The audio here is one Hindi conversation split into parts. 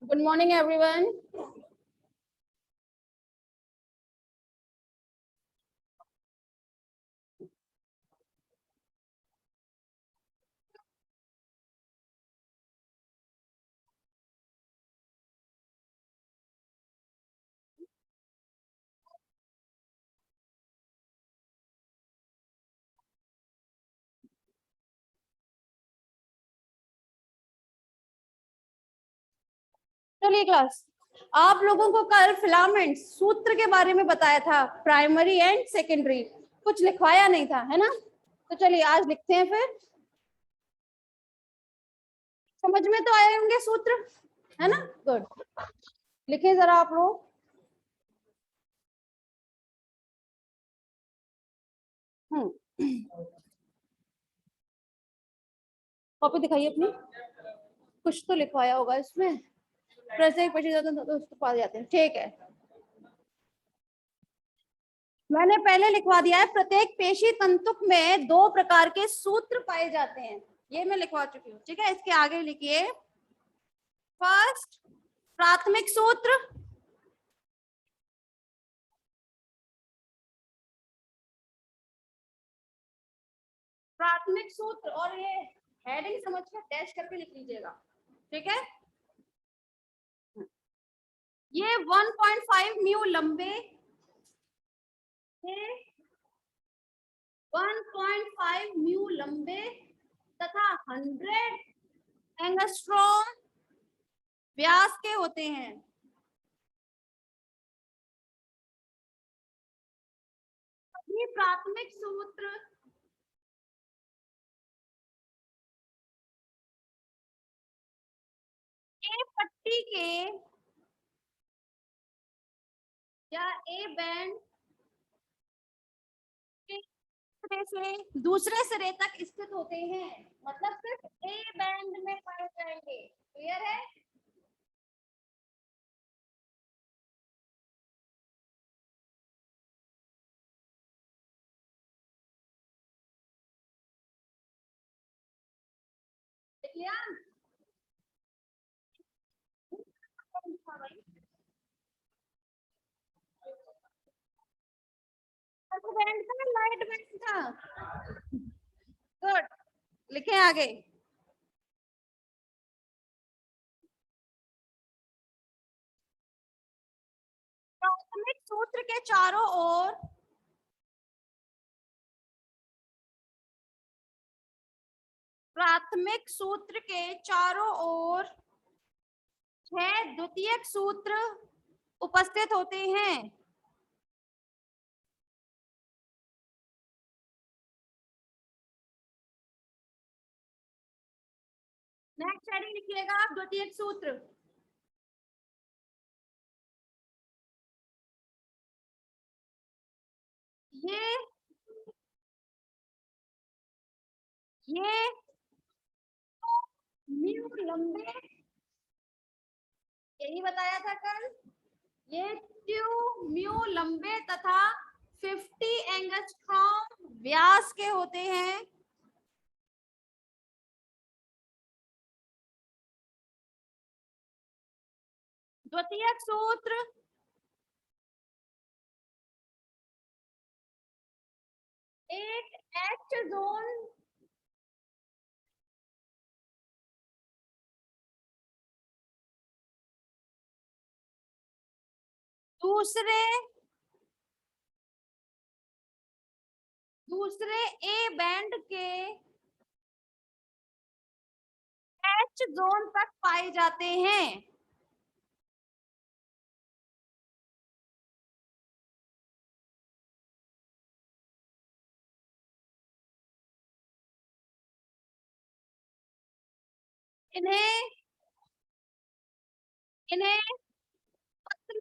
Good morning, everyone. चलिए क्लास, आप लोगों को कल फिलामेंट सूत्र के बारे में बताया था, प्राइमरी एंड सेकेंडरी। कुछ लिखवाया नहीं था, है ना? तो चलिए आज लिखते हैं फिर। समझ में तो आए होंगे सूत्र, है ना? गुड। लिखे जरा आप लोग। कॉपी दिखाइए अपनी। कुछ तो लिखवाया होगा इसमें। प्रत्येक पेशी तो उसको पा जाते हैं, ठीक है। मैंने पहले लिखवा दिया है, प्रत्येक पेशी तंतुक में दो प्रकार के सूत्र पाए जाते हैं। ये मैं लिखवा चुकी हूँ, ठीक है। इसके आगे लिखिए, फर्स्ट प्राथमिक सूत्र, प्राथमिक सूत्र, और ये हेडिंग समझ कर डैश करके लिख लीजिएगा, ठीक है। ये 1.5 म्यू लंबे, ये 1.5 म्यू लंबे तथा 100 एंगस्ट्रॉम व्यास के होते हैं। ये प्राथमिक सूत्र ए पट्टी के या ए बैंड के सिरे से दूसरे सिरे तक स्थित होते हैं, मतलब सिर्फ ए बैंड में पाए जाएंगे। क्लियर है? क्लियर? बैंड था, लाइट बैंड था। गुड, लिखें आगे। प्राथमिक सूत्र के चारों ओर प्राथमिक सूत्र के चारों ओर 6 द्वितीयक सूत्र उपस्थित होते हैं। नेक्स्ट हेडिंग लिखिएगा आप, द्वितीयक सूत्र। ये ये म्यू लंबे, यही बताया था कल। ये ट्यू म्यू लंबे तथा 50 एंगस्ट्रॉम व्यास के होते हैं। द्वितीयक सूत्र एक एच जोन दूसरे दूसरे ए बैंड के एच जोन तक पाए जाते हैं। इन्हें इन्हें पतले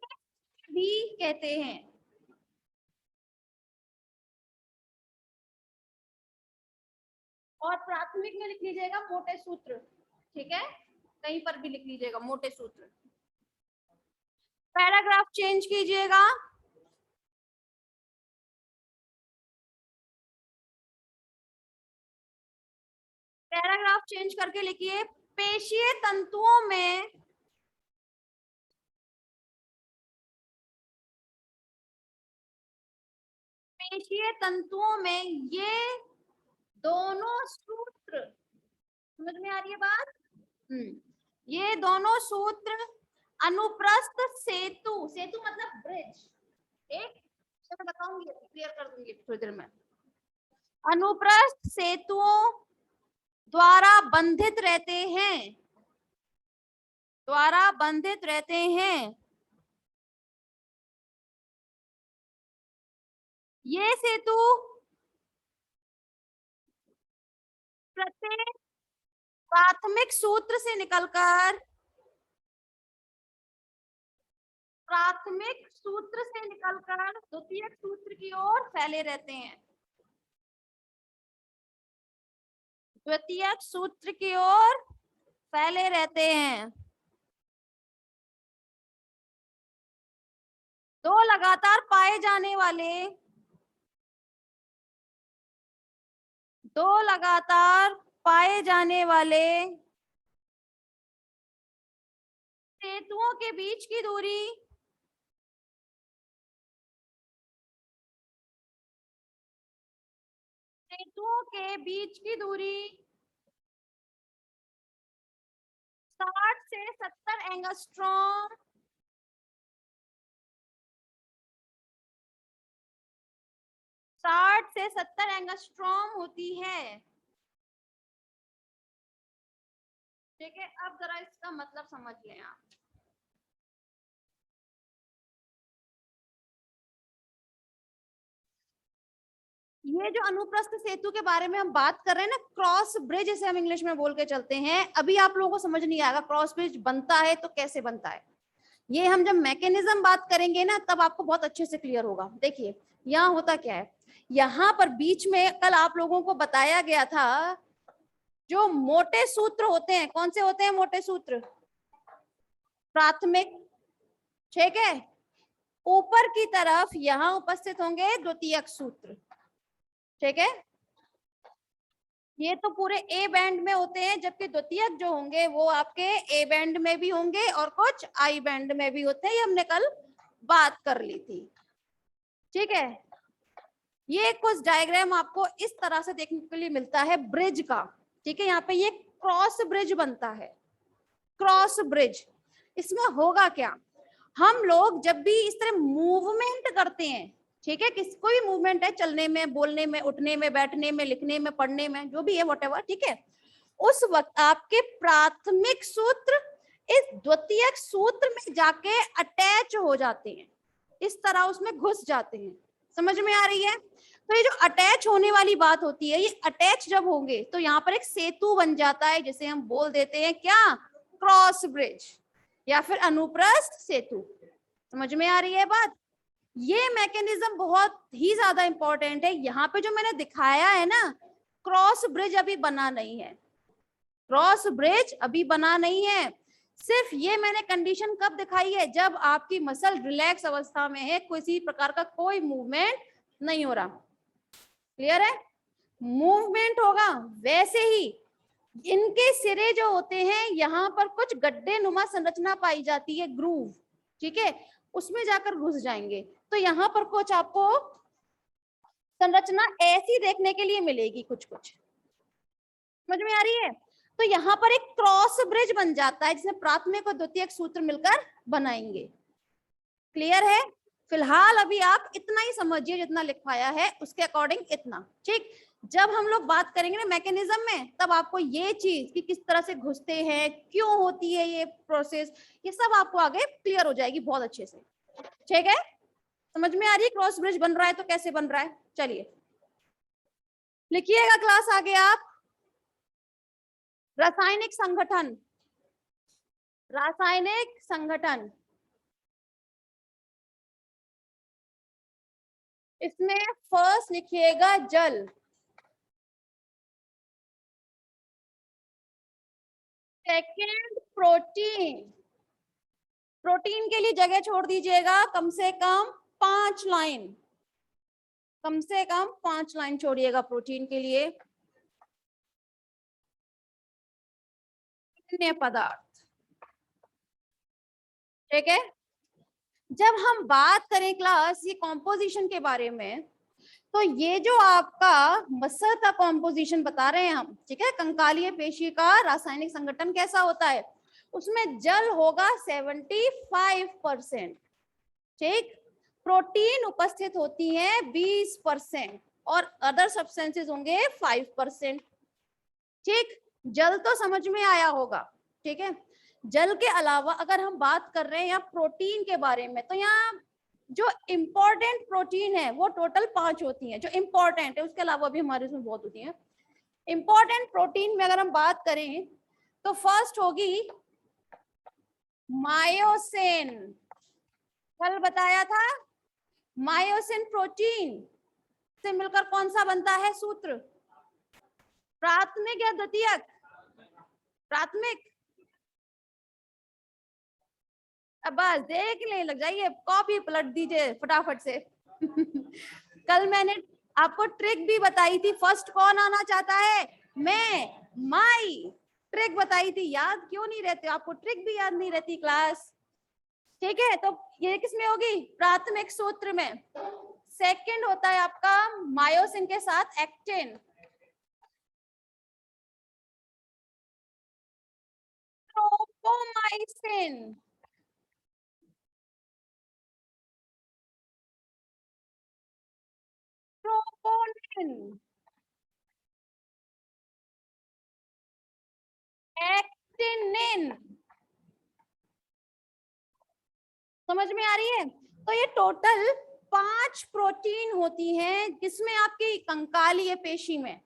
भी कहते हैं। और प्राथमिक में लिख लीजिएगा मोटे सूत्र, ठीक है। कहीं पर भी लिख लीजिएगा मोटे सूत्र। पैराग्राफ चेंज कीजिएगा। पैराग्राफ चेंज करके लिखिए, पेशीय तंतुओं में पेशीय तंतुओं में ये दोनों सूत्र, समझ में आ रही है बात? ये दोनों सूत्र अनुप्रस्थ सेतु, सेतु मतलब ब्रिज, एक मैं बताऊंगी, क्लियर कर दूंगी थोड़ी देर में। अनुप्रस्थ सेतुओं द्वारा बंधित रहते हैं, द्वारा बंधित रहते हैं। ये सेतु प्रत्येक प्राथमिक सूत्र से निकलकर, प्राथमिक सूत्र से निकलकर द्वितीयक सूत्र की ओर फैले रहते हैं, द्वितीयक सूत्र की ओर फैले रहते हैं। दो लगातार पाए जाने वाले, दो लगातार पाए जाने वाले सेतुओं के बीच की दूरी, सेतुओं के बीच की दूरी 60 से 70 एंगस्ट्रॉम, 60 से 70 एंगस्ट्रॉम होती है। ठीक है, अब जरा इसका मतलब समझ लें आप। ये जो अनुप्रस्थ सेतु के बारे में हम बात कर रहे हैं ना, क्रॉस ब्रिज इसे हम इंग्लिश में बोल के चलते हैं। अभी आप लोगों को समझ नहीं आएगा क्रॉस ब्रिज बनता है तो कैसे बनता है, ये हम जब मैकेनिज्म बात करेंगे ना तब आपको बहुत अच्छे से क्लियर होगा। देखिए यहाँ होता क्या है, यहाँ पर बीच में कल आप लोगों को बताया गया था जो मोटे सूत्र होते हैं, कौन से होते हैं मोटे सूत्र? प्राथमिक, ठीक है। ऊपर की तरफ यहाँ उपस्थित होंगे द्वितीयक सूत्र, ठीक है। ये तो पूरे ए बैंड में होते हैं, जबकि द्वितीयक जो होंगे वो आपके ए बैंड में भी होंगे और कुछ आई बैंड में भी होते हैं, ये हमने कल बात कर ली थी, ठीक है। ये कुछ डायग्राम आपको इस तरह से देखने के लिए मिलता है ब्रिज का, ठीक है। यहाँ पे ये क्रॉस ब्रिज बनता है, क्रॉस ब्रिज। इसमें होगा क्या, हम लोग जब भी इस तरह मूवमेंट करते हैं, ठीक है, किस कोई मूवमेंट है, चलने में, बोलने में, उठने में, बैठने में, लिखने में, पढ़ने में, जो भी है व्हाटएवर, ठीक है, उस वक्त आपके प्राथमिक सूत्र इस द्वितीयक सूत्र में जाके अटैच हो जाते हैं, इस तरह उसमें घुस जाते हैं। समझ में आ रही है? तो ये जो अटैच होने वाली बात होती है, ये अटैच जब होंगे तो यहाँ पर एक सेतु बन जाता है, जिसे हम बोल देते हैं क्या, क्रॉस ब्रिज या फिर अनुप्रस्थ सेतु। समझ में आ रही है बात? ये मैकेनिज्म बहुत ही ज्यादा इंपॉर्टेंट है। यहाँ पे जो मैंने दिखाया है ना, क्रॉस ब्रिज अभी बना नहीं है, क्रॉस ब्रिज अभी बना नहीं है। सिर्फ ये मैंने कंडीशन कब दिखाई है, जब आपकी मसल रिलैक्स अवस्था में है, किसी प्रकार का कोई मूवमेंट नहीं हो रहा। क्लियर है? मूवमेंट होगा वैसे ही इनके सिरे जो होते हैं, यहाँ पर कुछ गड्ढे नुमा संरचना पाई जाती है, ग्रूव, ठीक है, उसमें जाकर घुस जाएंगे। तो यहाँ पर कुछ आपको संरचना ऐसी देखने के लिए मिलेगी, कुछ कुछ। समझ में आ रही है? तो यहाँ पर एक क्रॉस ब्रिज बन जाता है, जिसमें प्राथमिक और द्वितीयक सूत्र मिलकर बनाएंगे। क्लियर है? फिलहाल अभी आप इतना ही समझिए, जितना लिखवाया है उसके अकॉर्डिंग इतना, ठीक। जब हम लोग बात करेंगे ना मैकेनिज्म में, तब आपको ये चीज कि किस तरह से घुसते हैं, क्यों होती है ये प्रोसेस, ये सब आपको आगे क्लियर हो जाएगी बहुत अच्छे से, ठीक है। समझ में आ रही है क्रॉस ब्रिज बन रहा है तो कैसे बन रहा है? चलिए लिखिएगा क्लास आगे आप। रासायनिक संगठन, रासायनिक संगठन, इसमें फर्स्ट लिखिएगा जल, सेकेंड प्रोटीन, प्रोटीन के लिए जगह छोड़ दीजिएगा कम से कम 5 लाइन, कम से कम 5 लाइन छोड़िएगा प्रोटीन के लिए। अन्य पदार्थ, ठीक है। जब हम बात करें क्लास ये कॉम्पोजिशन के बारे में, तो ये जो आपका मसल का कॉम्पोजिशन बता रहे हैं हम, ठीक है, कंकालीय पेशी का रासायनिक संगठन कैसा होता है, उसमें जल होगा 75%, ठीक, प्रोटीन उपस्थित होती है 20% और अदर सब्सटेंसेस होंगे 5%, ठीक। जल तो समझ में आया होगा, ठीक है। जल के अलावा अगर हम बात कर रहे हैं यहाँ प्रोटीन के बारे में, तो यहाँ जो इम्पोर्टेंट प्रोटीन है वो टोटल 5 होती हैं जो इम्पोर्टेंट है, उसके अलावा भी हमारे इसमें बहुत होती हैं। इम्पोर्टेंट प्रोटीन में अगर हम बात करें तो फर्स्ट होगी मायोसिन, कल बताया था, मायोसिन प्रोटीन से मिलकर कौन सा बनता है सूत्र, प्राथमिक या द्वितीयक, प्राथमिक। अब बस देखने लग जाइए, कॉपी पलट दीजिए फटाफट से। कल मैंने आपको ट्रिक भी बताई थी, फर्स्ट कौन आना चाहता है, मैं, माई, ट्रिक बताई थी, याद क्यों नहीं रहते आपको, ट्रिक भी याद नहीं रहती क्लास, ठीक है। तो ये किस में होगी, प्राथमिक सूत्र में। सेकंड होता है आपका मायोसिन के साथ एक्टिन, ट्रोपोमाइसिन, ट्रोपोनिन, एक्टिनिन, समझ में आ रही है। तो ये टोटल 5 प्रोटीन होती हैं जिसमें आपकी कंकालीय पेशी में,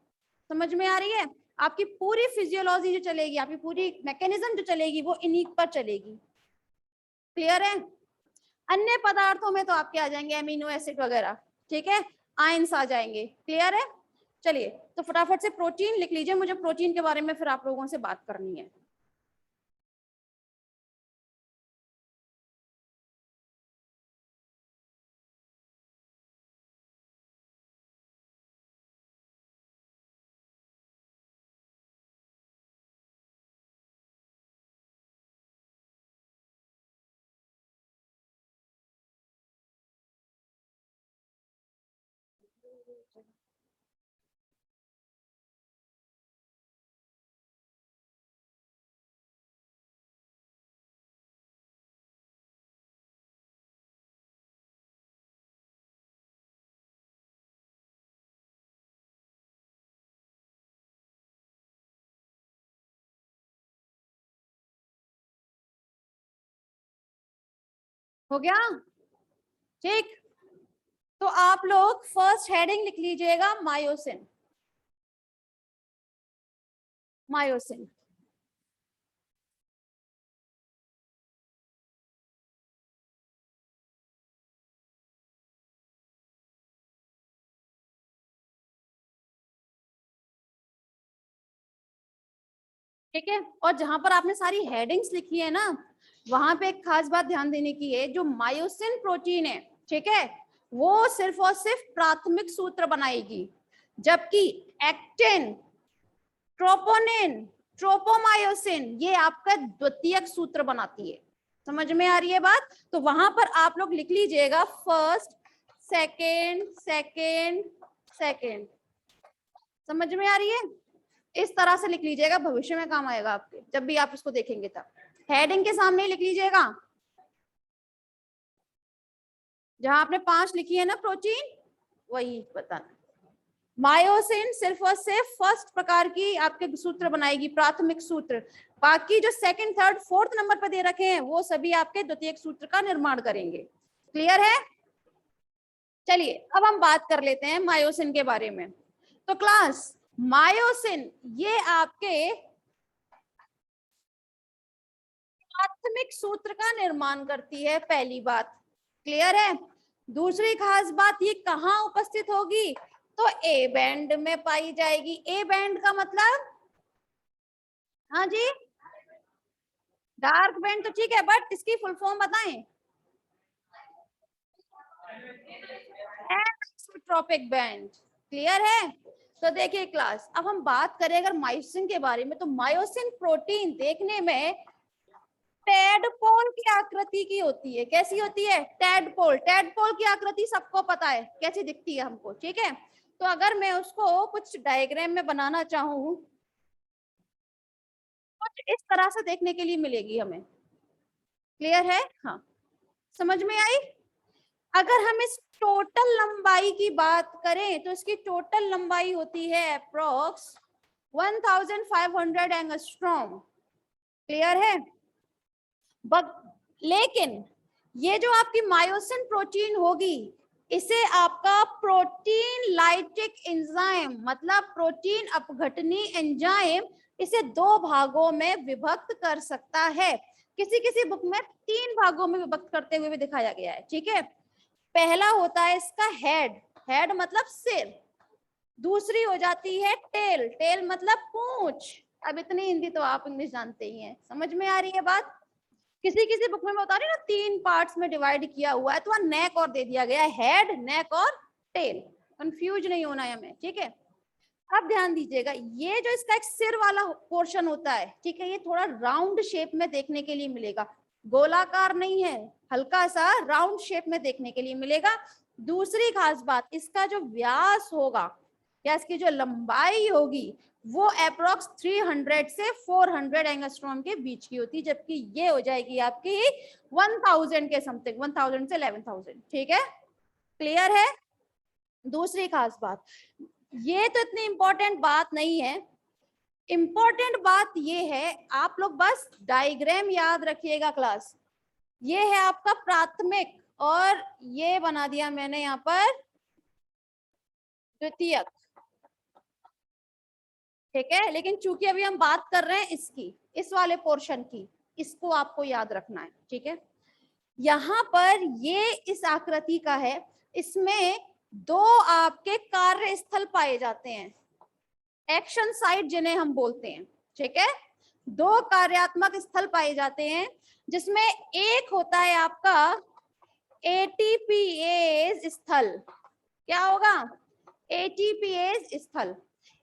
समझ में आ रही है, आपकी पूरी फिजियोलॉजी जो चलेगी, आपकी पूरी मैकेनिज्म जो चलेगी वो इन्हीं पर चलेगी, क्लियर है। अन्य पदार्थों में तो आपके आ जाएंगे एमिनो एसिड वगैरह, ठीक है, आयंस आ जाएंगे, क्लियर है। चलिए तो फटाफट से प्रोटीन लिख लीजिए, मुझे प्रोटीन के बारे में फिर आप लोगों से बात करनी है। हो गया, ठीक। तो आप लोग फर्स्ट हेडिंग लिख लीजिएगा मायोसिन, मायोसिन, ठीक है। और जहां पर आपने सारी हेडिंग्स लिखी है ना, वहां पे एक खास बात ध्यान देने की है, जो मायोसिन प्रोटीन है, ठीक है, वो सिर्फ और सिर्फ प्राथमिक सूत्र बनाएगी, जबकि एक्टिन, ट्रोपोनिन, ट्रोपोमायोसिन ये आपका द्वितीयक सूत्र बनाती है, समझ में आ रही है बात। तो वहां पर आप लोग लिख लीजिएगा फर्स्ट, सेकेंड, सेकेंड, सेकेंड, समझ में आ रही है, इस तरह से लिख लीजिएगा, भविष्य में काम आएगा आपके, जब भी आप इसको देखेंगे तब हेडिंग के सामने लिख लीजिएगा, जहां आपने 5 लिखी है ना प्रोटीन, वही बताना। मायोसिन सिर्फ और सिर्फ फर्स्ट प्रकार की आपके सूत्र बनाएगी, प्राथमिक सूत्र, बाकी जो सेकंड, थर्ड, फोर्थ नंबर पर दे रखे हैं वो सभी आपके द्वितीयक सूत्र का निर्माण करेंगे, क्लियर है। चलिए अब हम बात कर लेते हैं मायोसिन के बारे में। तो क्लास मायोसिन ये आपके प्राथमिक सूत्र का निर्माण करती है, पहली बात, क्लियर है। दूसरी खास बात, ये कहाँ उपस्थित होगी, तो ए बैंड में पाई जाएगी। ए बैंड का मतलब, हाँ जी, डार्क बैंड तो ठीक है, बट इसकी फुल फॉर्म बताएं, एनिसोट्रोपिक बैंड, क्लियर है। तो देखिए क्लास, अब हम बात करें अगर मायोसिन के बारे में, तो मायोसिन प्रोटीन देखने में टेडपोल की आकृति की होती है। कैसी होती है? टेडपोल। टेडपोल की आकृति सबको पता है कैसी दिखती है हमको, ठीक है। तो अगर मैं उसको कुछ डायग्राम में बनाना चाहूँ, कुछ इस तरह से देखने के लिए मिलेगी हमें। क्लियर है? हाँ, समझ में आई? अगर हम इस टोटल लंबाई की बात करें तो इसकी टोटल लंबाई होती है अप्रोक्स 1500 एंगस्ट्रॉम। क्लियर है? लेकिन ये जो आपकी मायोसिन प्रोटीन होगी, इसे आपका प्रोटीन लाइटिक एंजाइम, मतलब प्रोटीन अपघटनी एंजाइम, इसे 2 भागों में विभक्त कर सकता है। किसी किसी बुक में 3 भागों में विभक्त करते हुए भी दिखाया गया है, ठीक है। पहला होता है इसका हेड, हेड मतलब सिर। दूसरी हो जाती है टेल, टेल मतलब पूंछ। अब इतनी हिंदी तो आप इंग्लिश जानते ही हैं, समझ में आ रही है बात? किसी किसी बुक में बता रही ना 3 पार्ट्स में डिवाइड किया हुआ है, तो वहां नेक और दे दिया गया है, हेड, नेक और टेल। कंफ्यूज नहीं होना है हमें, ठीक है। अब ध्यान दीजिएगा, ये जो इसका एक सिर वाला पोर्शन होता है, ठीक है, ये थोड़ा राउंड शेप में देखने के लिए मिलेगा, गोलाकार नहीं है, हल्का सा राउंड शेप में देखने के लिए मिलेगा। दूसरी खास बात, इसका जो व्यास होगा या इसकी जो लंबाई होगी वो अप्रोक्स 300 से 400 एंगस्ट्रॉम के बीच की होती है, जबकि ये हो जाएगी आपकी 1000 के समथिंग, 1000 से 11000, ठीक है। क्लियर है? दूसरी खास बात, ये तो इतनी इंपॉर्टेंट बात नहीं है, इंपॉर्टेंट बात ये है, आप लोग बस डायग्राम याद रखिएगा क्लास। ये है आपका प्राथमिक और ये बना दिया मैंने यहाँ पर द्वितीयक, ठीक है। लेकिन चूंकि अभी हम बात कर रहे हैं इसकी, इस वाले पोर्शन की, इसको आपको याद रखना है, ठीक है। यहाँ पर ये इस आकृति का है, इसमें 2 आपके कार्य स्थल पाए जाते हैं, एक्शन साइट जिन्हें हम बोलते हैं, ठीक है। 2 कार्यात्मक स्थल पाए जाते हैं, जिसमें एक होता है आपका एटीपीएज स्थल। क्या होगा? एटीपीएज स्थल।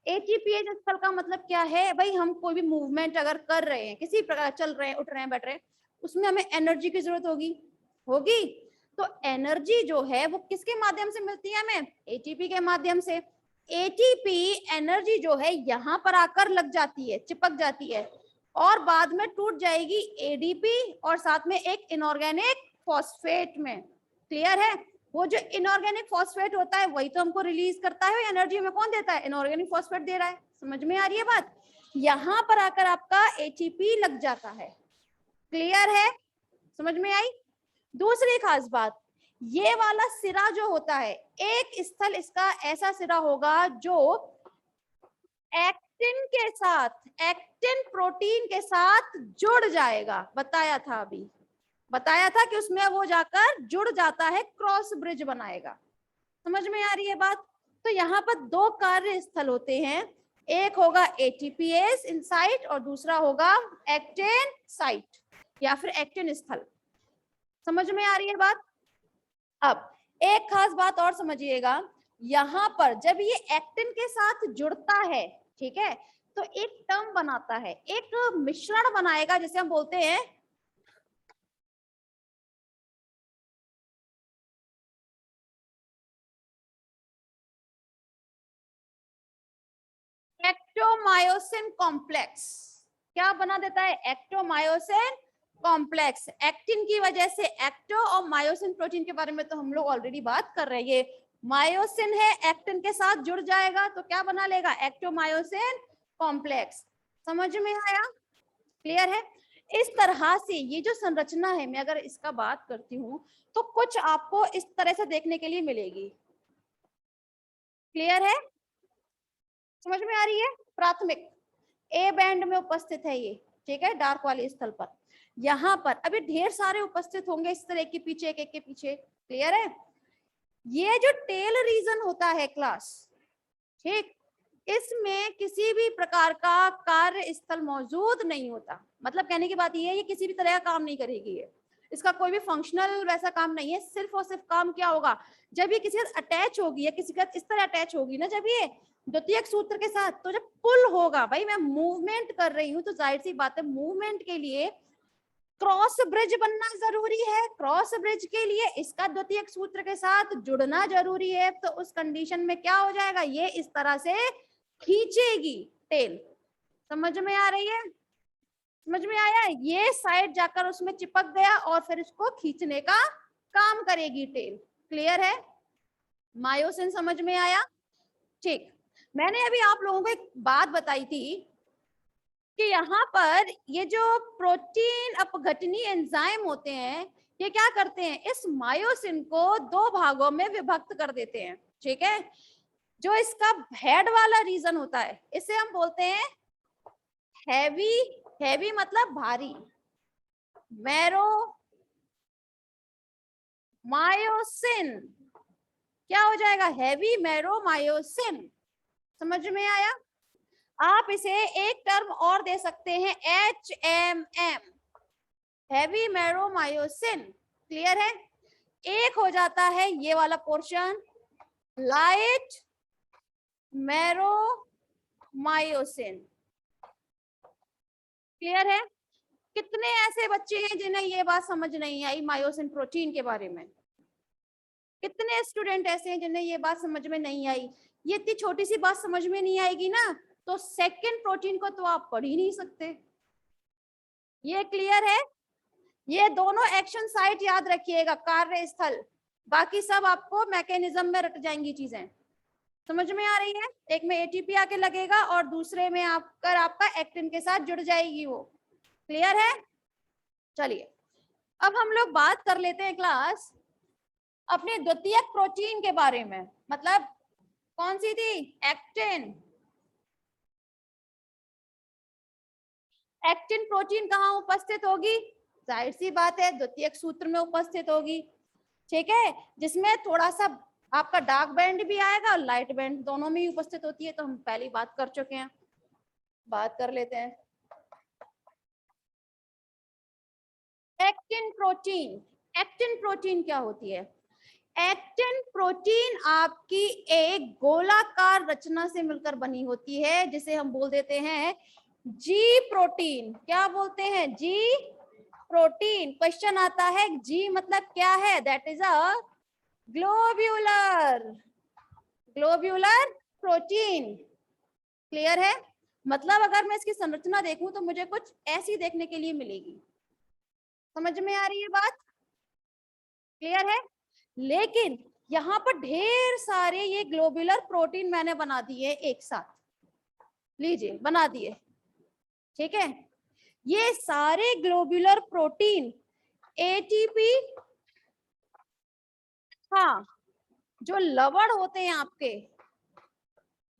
एटीपीएज स्थल का मतलब क्या है भाई? हम कोई भी मूवमेंट अगर कर रहे हैं, किसी प्रकार चल रहे हैं, उठ रहे हैं, बैठ रहे हैं, उसमें हमें एनर्जी की जरूरत होगी। तो एनर्जी जो है वो किसके माध्यम से मिलती है हमें? एटीपी के माध्यम से। एटीपी एनर्जी जो है यहाँ पर आकर लग जाती है, चिपक जाती है, और बाद में टूट जाएगी एडीपी और साथ में एक इनऑर्गेनिक फॉस्फेट में। क्लियर है? वो जो इनऑर्गेनिक फॉस्फेट होता है वही तो हमको रिलीज करता है, एनर्जी में कौन देता है? इनऑर्गेनिक फॉस्फेट दे रहा है। समझ में आ रही है बात? यहाँ पर आकर आपका एटीपी लग जाता है। क्लियर है? समझ में आई? दूसरी खास बात, ये वाला सिरा जो होता है, एक स्थल इसका ऐसा सिरा होगा जो एक्टिन के साथ, एक्टिन प्रोटीन के साथ जुड़ जाएगा। बताया था अभी, बताया था कि उसमें वो जाकर जुड़ जाता है, क्रॉस ब्रिज बनाएगा। समझ में आ रही है बात? तो यहाँ पर 2 कार्य स्थल होते हैं, एक होगा एटीपीएस इन साइट और दूसरा होगा एक्टिन साइट या फिर एक्टिन स्थल। समझ में आ रही है बात? अब एक खास बात और समझिएगा, यहाँ पर जब ये एक्टिन के साथ जुड़ता है, ठीक है, तो एक टर्म बनाता है, एक मिश्रण बनाएगा, जिसे हम बोलते हैं एक्टोमायोसिन कॉम्प्लेक्स। क्या बना देता है? एक्टोमायोसिन कॉम्प्लेक्स। एक्टिन की वजह से एक्टो और मायोसिन प्रोटीन के बारे में तो हम लोग ऑलरेडी बात कर रहे हैं। ये मायोसिन है, एक्टिन के साथ जुड़ जाएगा तो क्या बना लेगा? एक्टोमायोसिन कॉम्प्लेक्स। समझ में आया? क्लियर है? इस तरह से ये जो संरचना है, मैं अगर इसका बात करती हूँ तो कुछ आपको इस तरह से देखने के लिए मिलेगी। क्लियर है? समझ में आ रही है? प्राथमिक ए बैंड में उपस्थित है ये, ठीक है, डार्क वाले स्थल पर। यहाँ पर अभी ढेर सारे उपस्थित होंगे इस तरह के पीछे, एक के पीछे। क्लियर है? ये जो टेल रीजन होता है क्लास, ठीक, इसमें किसी भी प्रकार का कार्य स्थल मौजूद नहीं होता। मतलब कहने की बात ये है, ये किसी भी तरह का काम नहीं करेगी, ये इसका कोई भी फंक्शनल वैसा काम नहीं है। सिर्फ और सिर्फ काम क्या होगा? जब ये किसी का अटैच होगी या किसी का इस तरह अटैच होगी ना, जब ये द्वितीयक सूत्र के साथ, तो जब पुल होगा, भाई मैं मूवमेंट कर रही हूँ तो जाहिर सी बात है मूवमेंट के लिए क्रॉस ब्रिज बनना जरूरी है, क्रॉस ब्रिज के लिए इसका द्वितीयक सूत्र के साथ जुड़ना जरूरी है, तो उस कंडीशन में क्या हो जाएगा, ये इस तरह से खींचेगी टेल। समझ में आ रही है, समझ में आया, ये साइड जाकर उसमें चिपक गया और फिर इसको खींचने का काम करेगी टेल। क्लियर है, मायोसिन समझ में आया। ठीक, मैंने अभी आप लोगों को एक बात बताई थी कि यहाँ पर ये जो प्रोटीन अपघटनी एंजाइम होते हैं, ये क्या करते हैं, इस मायोसिन को दो भागों में विभक्त कर देते हैं। ठीक है, जो इसका हेड वाला रीजन होता है इसे हम बोलते हैं हैवी, हैवी मतलब भारी, मैरो मायोसिन। क्या हो जाएगा, हैवी मैरो मायोसिन। समझ में आया। आप इसे एक टर्म और दे सकते हैं HMM, heavy marrow myosin. Clear है, एक हो जाता है ये वाला portion light marrow myosin. Clear है, कितने ऐसे बच्चे हैं जिन्हें ये बात समझ नहीं आई मायोसिन प्रोटीन के बारे में, कितने स्टूडेंट ऐसे हैं जिन्हें ये बात समझ में नहीं आई। ये इतनी छोटी सी बात समझ में नहीं आएगी ना, तो सेकंड प्रोटीन को तो आप पढ़ ही नहीं सकते। ये क्लियर है, ये दोनों एक्शन साइट याद रखिएगा, कार्य स्थल, बाकी सब आपको मैकेनिज्म में रट जाएंगी चीजें। समझ में आ रही है, एक में एटीपी आके लगेगा और दूसरे में आकर आपका एक्टिन के साथ जुड़ जाएगी वो। क्लियर है, चलिए अब हम लोग बात कर लेते हैं क्लास अपने द्वितीयक प्रोटीन के बारे में। मतलब कौन सी थी, एक्टिन। एक्टिन प्रोटीन कहाँ उपस्थित होगी, जाहिर सी बात है द्वितीयक सूत्र में उपस्थित होगी। ठीक है, जिसमें थोड़ा सा आपका डार्क बैंड भी आएगा और लाइट बैंड दोनों में ही उपस्थित होती है, तो हम पहली बात कर चुके हैं, बात कर लेते हैं। एक्टिन प्रोटीन, एक्टिन प्रोटीन क्या होती है, एक्टिन प्रोटीन आपकी एक गोलाकार रचना से मिलकर बनी होती है, जिसे हम बोल देते हैं जी प्रोटीन। क्या बोलते हैं, जी प्रोटीन। क्वेश्चन आता है जी मतलब क्या है, that is a globular, globular protein. Clear है, मतलब अगर मैं इसकी संरचना देखूं तो मुझे कुछ ऐसी देखने के लिए मिलेगी। समझ में आ रही है बात, क्लियर है। लेकिन यहाँ पर ढेर सारे ये ग्लोब्यूलर प्रोटीन मैंने बना दिए एक साथ, लीजिए बना दिए। ठीक है, ये सारे ग्लोब्यूलर प्रोटीन एटीपी, हाँ जो लवण होते हैं आपके,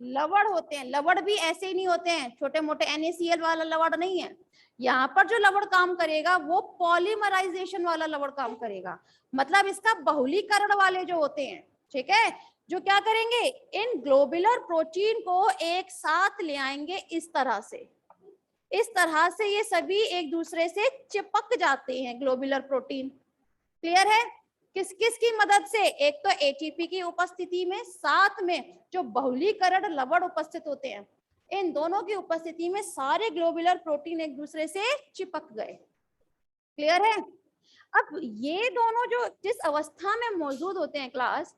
लवण होते हैं, लवण भी ऐसे ही नहीं होते हैं छोटे मोटे NaCl वाला लवण नहीं है। यहाँ पर जो लवण काम करेगा वो पॉलीमराइजेशन वाला लवण काम करेगा, मतलब इसका बहुलीकरण वाले जो होते हैं। ठीक है, जो क्या करेंगे, इन ग्लोबुलर प्रोटीन को एक साथ ले आएंगे इस तरह से, इस तरह से ये सभी एक दूसरे से चिपक जाते हैं ग्लोबुलर प्रोटीन। क्लियर है, किस किस की मदद से, एक तो एटीपी की उपस्थिति में, साथ में जो बहुलीकरण लवण उपस्थित होते हैं, इन दोनों की उपस्थिति में सारे ग्लोबुलर प्रोटीन एक दूसरे से चिपक गए। क्लियर है, अब ये दोनों जो जिस अवस्था में मौजूद होते हैं क्लास,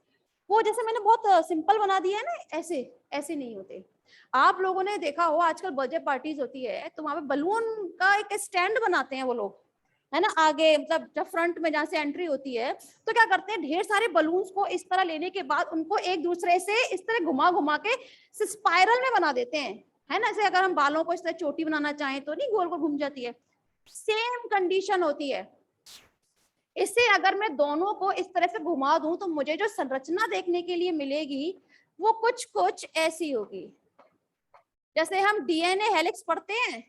वो जैसे मैंने बहुत सिंपल बना दिया है ना, ऐसे ऐसे नहीं होते। आप लोगों ने देखा हो आजकल बर्थडे पार्टीज होती है तो वहां पे बलून का एक स्टैंड बनाते हैं वो लोग, है ना, आगे मतलब जब फ्रंट में जहाँ से एंट्री होती है तो क्या करते हैं, ढेर सारे बलून्स को इस तरह लेने के बाद उनको एक दूसरे से इस तरह घुमा घुमा के स्पाइरल में बना देते हैं, है ना। जैसे अगर हम बालों को इस तरह चोटी बनाना चाहें तो नहीं गोल गोल घूम जाती है, सेम कंडीशन होती है। इससे अगर मैं दोनों को इस तरह से घुमा दूं तो मुझे जो संरचना देखने के लिए मिलेगी वो कुछ कुछ ऐसी होगी, जैसे हम DNA हेलिक्स पढ़ते हैं,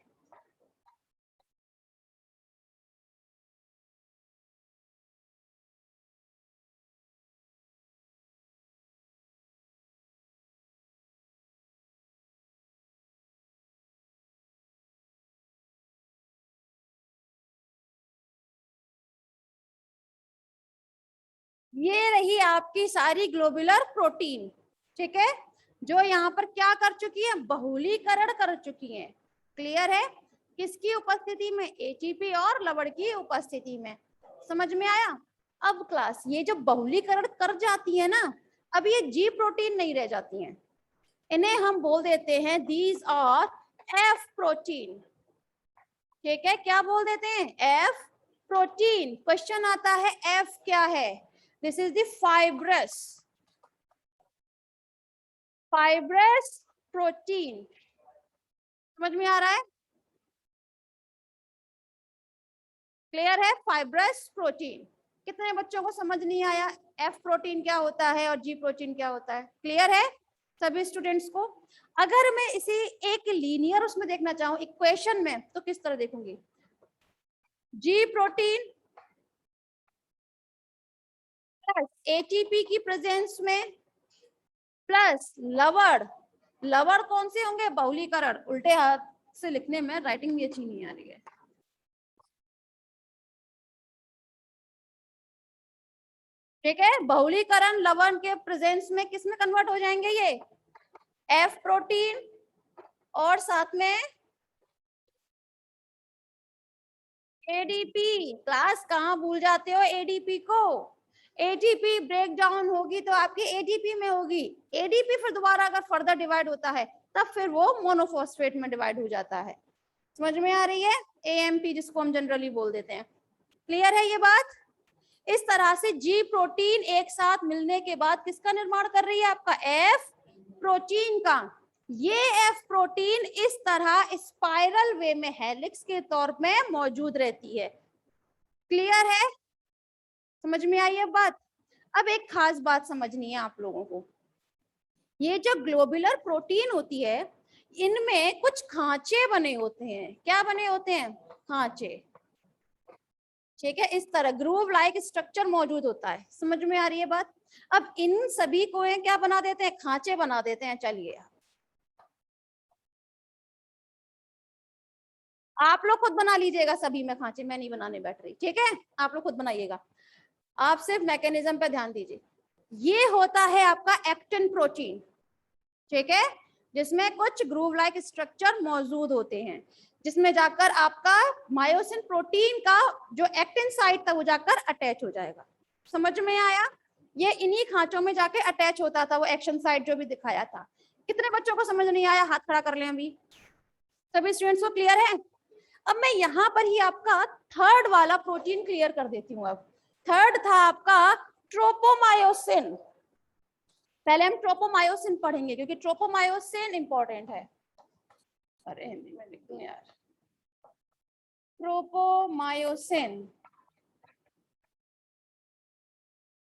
ये रही आपकी सारी ग्लोबुलर प्रोटीन। ठीक है, जो यहाँ पर क्या कर चुकी है, बहुलीकरण कर चुकी है। क्लियर है, किसकी उपस्थिति में? एटीपी और लवण की उपस्थिति में। समझ में आया? अब क्लास ये जो बहुलीकरण कर जाती है ना, अब ये जी प्रोटीन नहीं रह जाती हैं, इन्हें हम बोल देते हैं दीज आर एफ प्रोटीन। ठीक है, क्या बोल देते हैं? F protein. क्वेश्चन आता है एफ क्या है? This is the fibrous protein. समझ में आ रहा है? क्लियर है? Fibrous protein. कितने बच्चों को समझ नहीं आया एफ प्रोटीन क्या होता है और जी प्रोटीन क्या होता है? क्लियर है सभी स्टूडेंट्स को? अगर मैं इसे एक लीनियर उसमें देखना चाहूं इक्वेशन में, तो किस तरह देखूंगी? जी प्रोटीन प्लस एटीपी की प्रेजेंस में प्लस लवण। लवण कौन से होंगे? बहुलीकरण। उल्टे हाथ से लिखने में राइटिंग भी अच्छी नहीं आ रही है। ठीक है, बहुलीकरण लवण के प्रेजेंस में किस में कन्वर्ट हो जाएंगे? ये एफ प्रोटीन और साथ में एडीपी। क्लास कहाँ भूल जाते हो एडीपी को? एटीपी ब्रेक डाउन होगी तो आपकी एडीपी में होगी। एडीपी फिर दोबारा अगर फर्दर डिवाइड होता है तब फिर वो मोनोफॉस्फेट में डिवाइड हो जाता है। समझ में आ रही है? एएमपी जिसको हम जनरली बोल देते हैं। क्लियर है ये बात? इस तरह से जी प्रोटीन एक साथ मिलने के बाद किसका निर्माण कर रही है? आपका एफ प्रोटीन का। ये एफ प्रोटीन इस तरह स्पाइरल वे में हेलिक्स के तौर में मौजूद रहती है। क्लियर है? समझ में आई है बात? अब एक खास बात समझनी है आप लोगों को। ये जो ग्लोबुलर प्रोटीन होती है, इनमें कुछ खांचे बने होते हैं। क्या बने होते हैं? खांचे। ठीक है, इस तरह ग्रूव लाइक स्ट्रक्चर मौजूद होता है। समझ में आ रही है बात? अब इन सभी को क्या बना देते हैं? खांचे बना देते हैं। चलिए आप लोग खुद बना लीजिएगा सभी में खांचे, मैं नहीं बनाने बैठ रही। ठीक है, आप लोग खुद बनाइएगा। आप सिर्फ मैकेनिज्म पे ध्यान दीजिए। ये होता है आपका एक्टिन प्रोटीन। ठीक है, जिसमें कुछ ग्रूव लाइक स्ट्रक्चर मौजूद होते हैं, जिसमें जाकर आपका मायोसिन प्रोटीन का जो एक्टिन साइट था वो जाकर अटैच हो जाएगा। समझ में आया? ये इन्हीं खांचों में जाके अटैच होता था, वो एक्शन साइट जो भी दिखाया था। कितने बच्चों को समझ नहीं आया? हाथ खड़ा कर लें अभी। सभी स्टूडेंट्स को क्लियर है? अब मैं यहाँ पर ही आपका थर्ड वाला प्रोटीन क्लियर कर देती हूँ। अब थर्ड था आपका ट्रोपोमायोसिन। पहले हम ट्रोपोमायोसिन पढ़ेंगे क्योंकि ट्रोपोमायोसिन इंपॉर्टेंट है। अरे हिंदी में लिख दूं यार, ट्रोपोमायोसिन।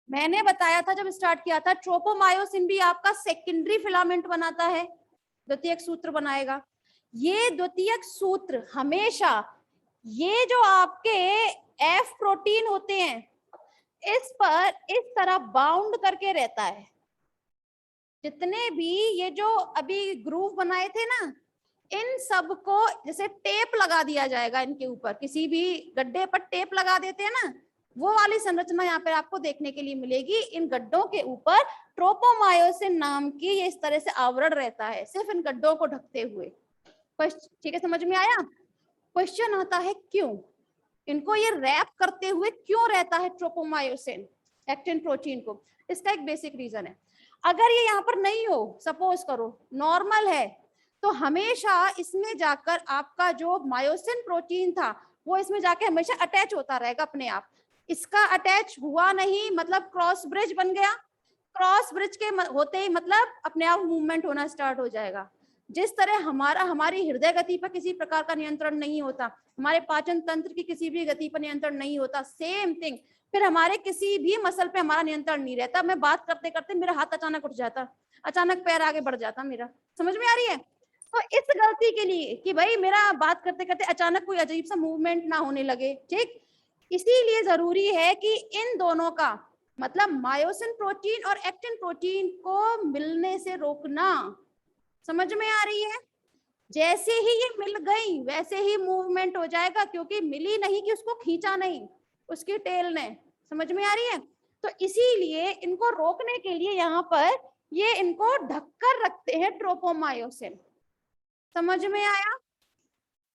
मैंने बताया था जब स्टार्ट किया था, ट्रोपोमायोसिन भी आपका सेकेंडरी फिलामेंट बनाता है, द्वितीयक सूत्र बनाएगा। ये द्वितीयक सूत्र हमेशा ये जो आपके एफ प्रोटीन होते हैं इस पर इस तरह बाउंड करके रहता है। जितने भी ये जो अभी ग्रूव बनाए थे ना, इन सब को जैसे टेप लगा दिया जाएगा इनके ऊपर, किसी भी गड्ढे पर टेप लगा देते हैं ना, वो वाली संरचना यहाँ पे आपको देखने के लिए मिलेगी। इन गड्ढों के ऊपर ट्रोपोमायोसिन नाम की ये इस तरह से आवरण रहता है, सिर्फ इन गड्ढों को ढकते हुए। ठीक है, समझ में आया? क्वेश्चन आता है क्यों इनको ये रैप करते हुए क्यों रहता है ट्रोपोमायोसिन एक्टिन प्रोटीन को? इसका एक बेसिक रीजन है। अगर ये यहाँ पर नहीं हो, सपोज करो नॉर्मल है, तो हमेशा इसमें जाकर आपका जो मायोसिन प्रोटीन था वो इसमें जाके हमेशा अटैच होता रहेगा अपने आप। इसका अटैच हुआ नहीं मतलब क्रॉस ब्रिज बन गया। क्रॉस ब्रिज के होते ही मतलब अपने आप मूवमेंट होना स्टार्ट हो जाएगा। जिस तरह हमारी हृदय गति पर किसी प्रकार का नियंत्रण नहीं होता, हमारे पाचन तंत्र की किसी भी गति पर नियंत्रण नहीं होता, सेम थिंग फिर हमारे किसी भी मसल पे हमारा नियंत्रण नहीं रहता। मैं बात करते करते मेरा हाथ अचानक उठ जाता, अचानक पैर आगे बढ़ जाता मेरा। समझ में आ रही है? तो इस गलती के लिए कि भाई मेरा बात करते करते अचानक कोई अजीब सा मूवमेंट ना होने लगे, ठीक, इसीलिए जरूरी है कि इन दोनों का मतलब मायोसिन प्रोटीन और एक्टिन प्रोटीन को मिलने से रोकना। समझ में आ रही है? जैसे ही ये मिल गई वैसे ही मूवमेंट हो जाएगा, क्योंकि मिली नहीं कि उसको खींचा नहीं उसकी टेल ने। समझ में आ रही है? तो इसीलिए इनको रोकने के लिए यहाँ पर ये इनको ढककर रखते हैं ट्रोपोमायोसिन। समझ में आया?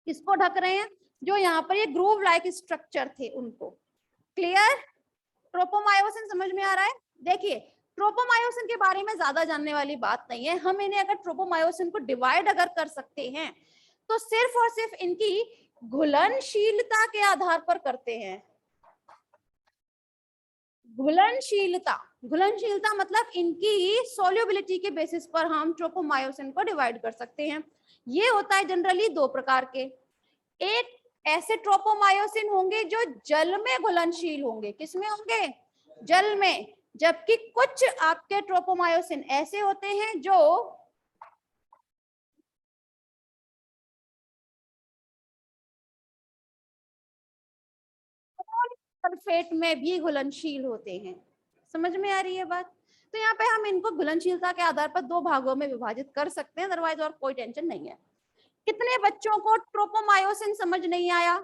किसको ढक रहे हैं? जो यहाँ पर ये ग्रूव लाइक स्ट्रक्चर थे उनको। क्लियर? ट्रोपोमायोसिन समझ में आ रहा है? देखिए ट्रोपोमायोसिन के बारे में ज्यादा जानने वाली बात नहीं है। हम इन्हें अगर ट्रोपोमायोसिन को डिवाइड अगर कर सकते हैं तो सिर्फ और सिर्फ इनकी घुलनशीलता के आधार पर करते हैं। घुलनशीलता, घुलनशीलता मतलब इनकी सोल्युबिलिटी के बेसिस पर हम ट्रोपोमायोसिन को डिवाइड कर सकते हैं। ये होता है जनरली दो प्रकार के। एक ऐसे ट्रोपोमायोसिन होंगे जो जल में घुलनशील होंगे। किसमें होंगे? जल में। जबकि कुछ आपके ट्रोपोमायोसिन ऐसे होते हैं जो सल्फेट में भी घुलनशील होते हैं। समझ में आ रही है बात? तो यहाँ पे हम इनको घुलनशीलता के आधार पर दो भागों में विभाजित कर सकते हैं, अदरवाइज और कोई टेंशन नहीं है। कितने बच्चों को ट्रोपोमायोसिन समझ नहीं आया?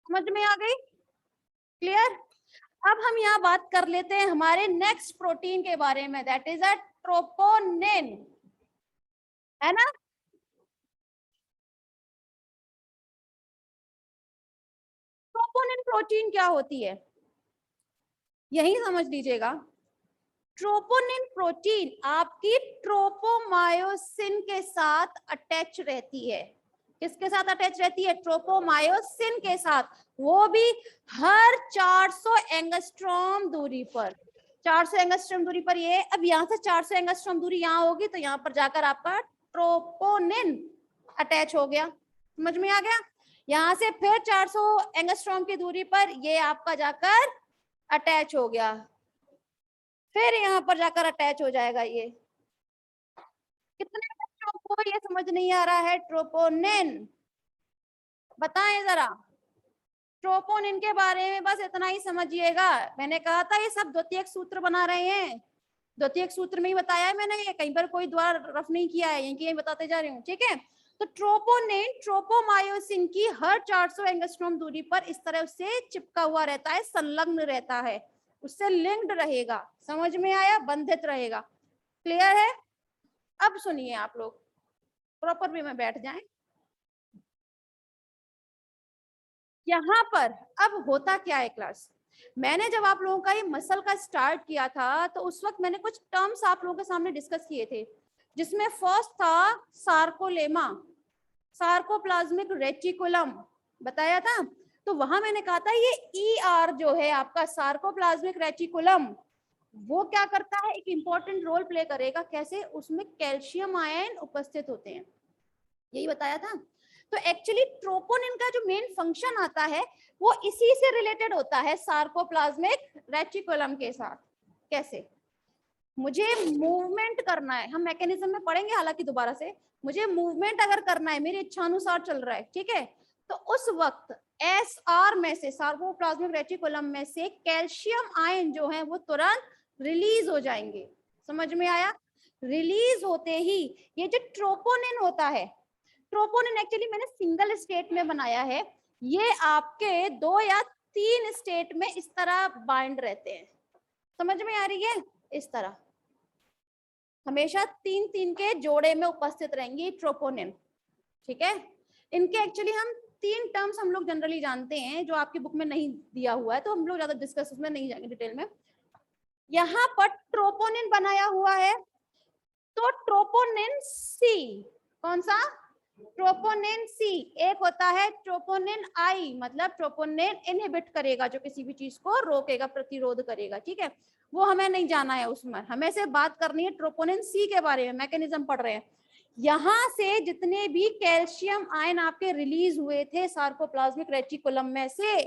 समझ में आ गई? क्लियर? अब हम यहाँ बात कर लेते हैं हमारे नेक्स्ट प्रोटीन के बारे में, दैट इज अ ट्रोपोनिन, है ना? ट्रोपोनिन प्रोटीन क्या होती है यही समझ लीजिएगा। ट्रोपोनिन प्रोटीन आपकी ट्रोपोमायोसिन के साथ अटैच रहती है। किसके साथ अटैच रहती है? ट्रोपोमायोसिन के साथ, वो भी हर 400 एंगस्ट्रॉम दूरी पर। 400 एंगस्ट्रॉम दूरी पर ये, अब यहाँ से 400 एंगस्ट्रॉम दूरी यहाँ होगी तो यहाँ पर जाकर आपका ट्रोपोनिन अटैच हो गया। समझ में आ गया? यहाँ से फिर 400 एंगस्ट्रॉम की दूरी पर ये आपका जाकर अटैच हो गया, फिर यहाँ पर जाकर अटैच हो जाएगा ये। कितने बच्चों को ये समझ नहीं आ रहा है ट्रोपोनिन? बताएं जरा। ट्रोपोनिन के बारे में बस इतना ही समझिएगा। मैंने कहा था ये सब द्वितीयक सूत्र बना रहे हैं, द्वितीयक सूत्र में ही बताया है मैंने, ये कहीं पर कोई द्वार रफ नहीं किया है, यहीं बताते जा रही हूँ। ठीक है? तो ट्रोपोनिन ट्रोपोमायोसिन की हर 400 एंगस्ट्रॉम दूरी पर इस तरह से चिपका हुआ रहता है, संलग्न रहता है, उससे लिंक्ड रहेगा। समझ में आया? बंधित रहेगा। क्लियर है? अब सुनिए आप लोग, प्रॉपर वे में बैठ जाएं। यहाँ पर अब होता क्या है क्लास, मैंने जब आप लोगों का ये मसल का स्टार्ट किया था तो उस वक्त मैंने कुछ टर्म्स आप लोगों के सामने डिस्कस किए थे, जिसमें फर्स्ट था सार्कोलेमा, सार्कोप्लाज्मिक रेटिकुलम बताया था। तो वहां मैंने कहा था ये ER जो है आपका सार्कोप्लाज्मिक रेटिकुलम, वो क्या करता है? एक इंपॉर्टेंट रोल प्ले करेगा। कैसे? उसमें कैल्शियम आयन उपस्थित होते हैं, यही बताया था। तो एक्चुअली ट्रोपोनिन का जो मेन फंक्शन आता है वो इसी से रिलेटेड होता है, सार्कोप्लाज्मिक रेटिकुलम के साथ। कैसे? मुझे मूवमेंट करना है, हम मैकेनिज्म में पढ़ेंगे हालांकि दोबारा से, मुझे मूवमेंट अगर करना है, मेरी इच्छानुसार चल रहा है, ठीक है, तो उस वक्त SR में से, सार्कोप्लाज्मिक रेटिकुलम में से कैल्शियम आयन जो है वो तुरंत रिलीज हो जाएंगे। समझ में आया? रिलीज होते ही ये जो ट्रोपोनिन होता है, ट्रोपोनिन एक्चुअली मैंने सिंगल स्टेट में बनाया है, ये आपके 2 या 3 स्टेट में इस तरह बाइंड रहते हैं। समझ में आ रही है? इस तरह हमेशा 3-3 के जोड़े में उपस्थित रहेंगी ट्रोपोनिन। ठीक है? इनके एक्चुअली हम 3 टर्म्स हम लोग जनरली जानते हैं जो आपकी बुक में नहीं दिया हुआ है, तो हम लोग ज्यादा डिस्कस उसमें नहीं जाएंगे डिटेल में। यहाँ पर ट्रोपोनिन बनाया हुआ है, तो ट्रोपोनिन सी, कौन सा? ट्रोपोनिन सी। एक होता है ट्रोपोनिन I, मतलब ट्रोपोनिन इनहिबिट करेगा, जो किसी भी चीज को रोकेगा, प्रतिरोध करेगा। ठीक है? वो हमें नहीं जाना है, उसमें हमें से बात करनी है ट्रोपोनिन सी के बारे में, मैकेनिज्म पढ़ रहे हैं। यहाँ से जितने भी कैल्शियम आयन आपके रिलीज हुए थे सार्कोप्लाज्मिक रेटिकुलम में से,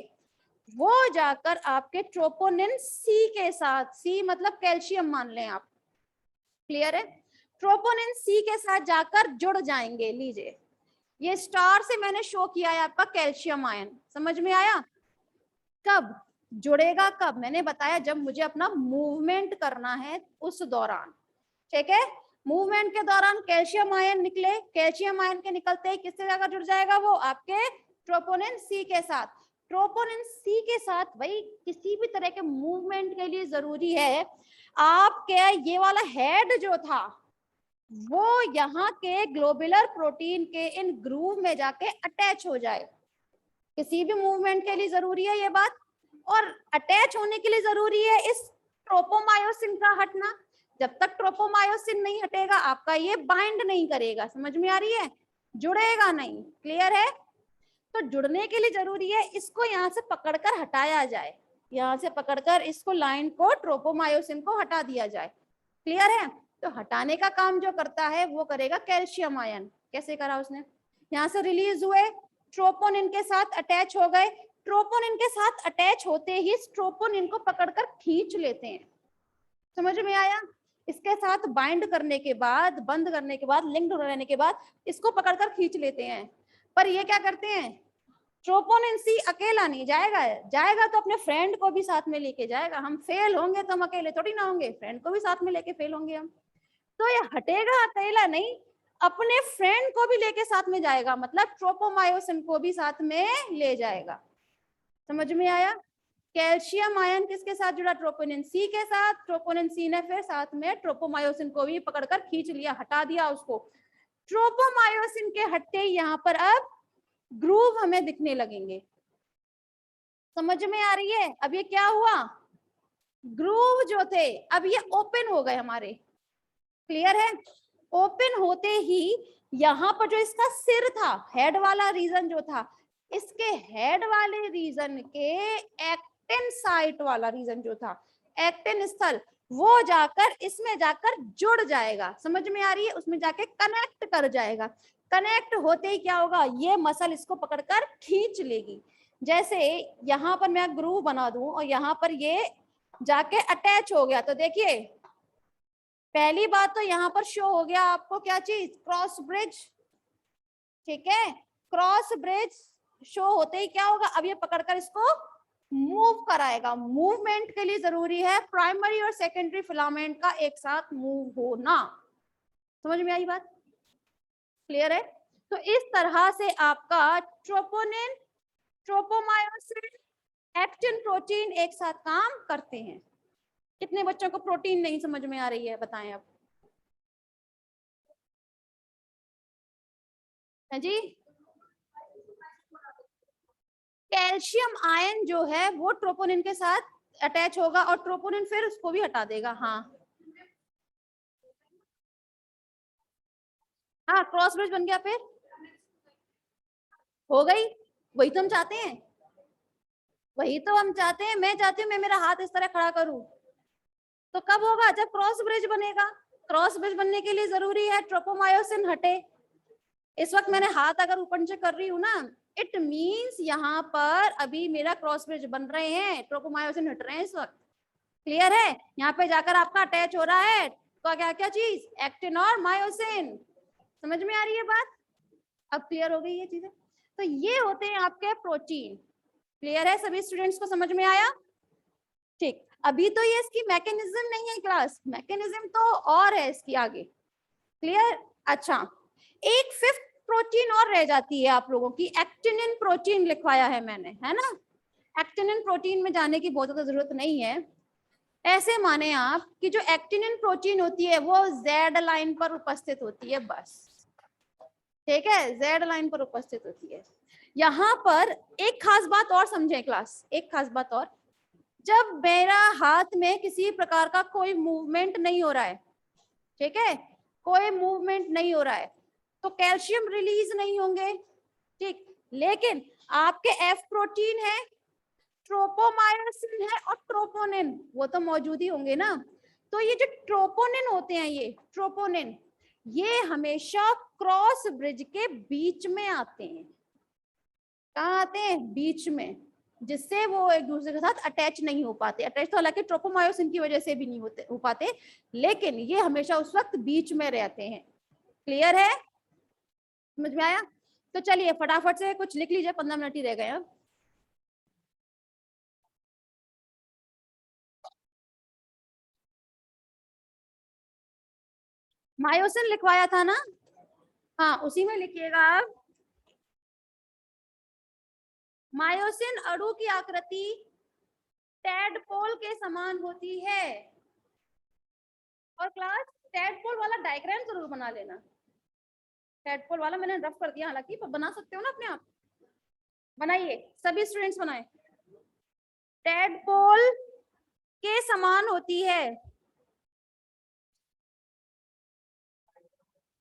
वो जाकर आपके ट्रोपोनिन सी के साथ, सी मतलब कैल्शियम मान लें आप, क्लियर है? ट्रोपोनिन सी के साथ जाकर जुड़ जाएंगे। लीजिए ये स्टार से मैंने शो किया है आपका कैल्शियम आयन। समझ में आया? कब जुड़ेगा? कब? मैंने बताया जब मुझे अपना मूवमेंट करना है उस दौरान। ठीक है? मूवमेंट के दौरान कैल्शियम आयन निकले, कैल्शियम आयन के निकलते ही किससे जाकर जुड़ जाएगा? वो आपके ट्रोपोनिन सी के साथ। ट्रोपोनिन सी के साथ भाई किसी भी तरह के मूवमेंट के लिए जरूरी है आपके ये वाला हेड जो था, वो यहाँ के ग्लोबुलर प्रोटीन के इन ग्रूव में जाके अटैच हो जाए। किसी भी मूवमेंट के लिए जरूरी है ये बात, और अटैच होने के लिए जरूरी है इस ट्रोपोमायोसिन का हटना। जब तक ट्रोपोमायोसिन नहीं हटेगा आपका ये बाइंड नहीं करेगा। समझ में आ रही है? जुड़ेगा नहीं। क्लियर है? तो जुड़ने के लिए जरूरी है इसको यहाँ से पकड़कर हटाया जाए, यहाँ से पकड़कर इसको लाइन को ट्रोपोमायोसिन को हटा दिया जाए। क्लियर है? तो हटाने का काम जो करता है वो करेगा कैल्शियम आयन। कैसे करा उसने? यहाँ से रिलीज हुए, ट्रोपोनिन के साथ अटैच हो गए, ट्रोपोनिन के साथ अटैच होते ही ट्रोपोनिन को पकड़कर खींच लेते हैं। समझ में आया? इसके साथ बाइंड करने के बाद, बंद करने के बाद, लिंक्ड रहने के बाद इसको पकड़कर खींच लेते हैं। पर ये क्या करते हैं, ट्रोपोनिन सी अकेला नहीं जाएगा, जाएगा तो अपने फ्रेंड को भी साथ में लेके जाएगा। हम फेल होंगे तो हम अकेले थोड़ी ना होंगे, फ्रेंड को भी साथ में लेके फेल होंगे हम। तो ये हटेगा अकेला नहीं, अपने फ्रेंड को भी लेके साथ में जाएगा, मतलब ट्रोपोमायोसिन को भी साथ में ले जाएगा। समझ में आया? कैल्शियम आयन किसके साथ जुड़ा? ट्रोपोनिन सी के साथ। ट्रोपोनिन सी ने फिर साथ में ट्रोपोमायोसिन को भी पकड़कर खींच लिया, हटा दिया उसको। ट्रोपोमायोसिन के हटते ही यहाँ पर अब ग्रूव हमें दिखने लगेंगे। समझ में आ रही है? अब ये क्या हुआ, ग्रूव जो थे अब ये ओपन हो गए हमारे। क्लियर है? ओपन होते ही यहाँ पर जो इसका सिर था, हेड वाला रीजन जो था, इसके हेड वाले रीजन के एक्टिन साइट वाला रीजन जो था, एक्टिन स्थल, वो जाकर इसमें जाकर जुड़ जाएगा। समझ में आ रही है? उसमें जाके कनेक्ट कर जाएगा। कनेक्ट होते ही क्या होगा, ये मसल इसको पकड़कर खींच लेगी। जैसे यहाँ पर मैं ग्रूव बना दूं और यहाँ पर ये जाके अटैच हो गया, तो देखिए पहली बात तो यहाँ पर शो हो गया आपको क्या चीज, क्रॉस ब्रिज। ठीक है, क्रॉस ब्रिज शो होते ही क्या होगा, अब ये पकड़कर इसको मूव कराएगा। मूवमेंट के लिए जरूरी है प्राइमरी और सेकेंडरी फिलामेंट का एक साथ मूव होना। समझ में आई बात? क्लियर है? तो इस तरह से आपका ट्रोपोनिन, ट्रोपोमायोसिन, एक्टिन प्रोटीन एक साथ काम करते हैं। कितने बच्चों को प्रोटीन नहीं समझ में आ रही है, बताएं अब। है जी? कैल्शियम आयन जो है वो ट्रोपोनिन के साथ अटैच होगा और ट्रोपोनिन फिर उसको भी हटा देगा। हाँ हाँ, क्रॉस ब्रिज बन गया, फिर हो गई। वही तो हम चाहते हैं, वही तो हम चाहते हैं। मैं चाहती हूँ मैं मेरा हाथ इस तरह खड़ा करूं, तो कब होगा, जब क्रॉस ब्रिज बनेगा। क्रॉस ब्रिज बनने के लिए जरूरी है ट्रोपोमायोसिन हटे। इस वक्त मैंने हाथ अगर ऊपर नीचे कर रही हूँ ना, इट मीन्स यहाँ पर अभी मेरा क्रॉस ब्रिज बन रहे हैं, ट्रोपोमायोसिन हट रहे हैं इस वक्त। क्लियर है? यहाँ पे जाकर आपका अटैच हो रहा है तो क्या क्या चीज, एक्टिन और मायोसिन। समझ में आ रही है बात? अब क्लियर हो गई ये चीजें। तो ये होते हैं आपके प्रोटीन। क्लियर है? सभी स्टूडेंट्स को समझ में आया? ठीक, अभी तो ये इसकी मैकेनिज्म नहीं है क्लास, मैकेनिज्म तो और है इसकी आगे। क्लियर? अच्छा, एक फिफ्थ प्रोटीन और रह जाती है आप लोगों की, एक्टिनिन प्रोटीन लिखवाया है मैंने, है ना। एक्टिनिन प्रोटीन में जाने की बहुत ज्यादा जरूरत नहीं है। ऐसे माने आप कि जो एक्टिनिन प्रोटीन होती है वो जेड लाइन पर उपस्थित होती है, बस। ठीक है, जेड लाइन पर उपस्थित होती है। यहाँ पर एक खास बात और समझे क्लास, एक खास बात और, जब मेरा हाथ में किसी प्रकार का कोई मूवमेंट नहीं हो रहा है, ठीक है, कोई मूवमेंट नहीं हो रहा है, तो कैल्शियम रिलीज नहीं होंगे। ठीक, लेकिन आपके एफ प्रोटीन है, ट्रोपोमायोसिन है और ट्रोपोनिन, वो तो मौजूद ही होंगे ना। तो ये जो ट्रोपोनिन होते हैं, ये ट्रोपोनिन, ये हमेशा क्रॉस ब्रिज के बीच में आते हैं। कहाँ आते हैं? बीच में, जिससे वो एक दूसरे के साथ अटैच नहीं हो पाते। अटैच तो हालांकि ट्रोपोमायोसिन की वजह से भी नहीं हो पाते, लेकिन ये हमेशा उस वक्त बीच में रहते हैं। क्लियर है? समझ में आया? तो चलिए फटाफट से कुछ लिख लीजिए, 15 मिनट ही रह गए हैं। मायोसिन लिखवाया था ना, हाँ उसी में लिखिएगा आप। मायोसिन अणु की आकृति टैडपोल के समान होती है। और क्लास टेडपोल वाला डायग्राम जरूर बना लेना। टेडपोल वाला मैंने रफ कर दिया हालांकि, पर बना सकते हो ना अपने आप। बनाइए, सभी स्टूडेंट्स बनाए। टेडपोल के समान होती है।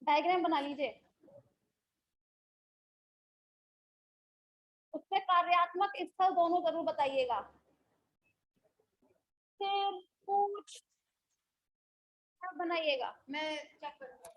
डायग्राम बना लीजिए। उससे कार्यात्मक स्थल दोनों जरूर बताइएगा। सिर, पूछ, सब बनाइएगा, मैं चेक करूंगा।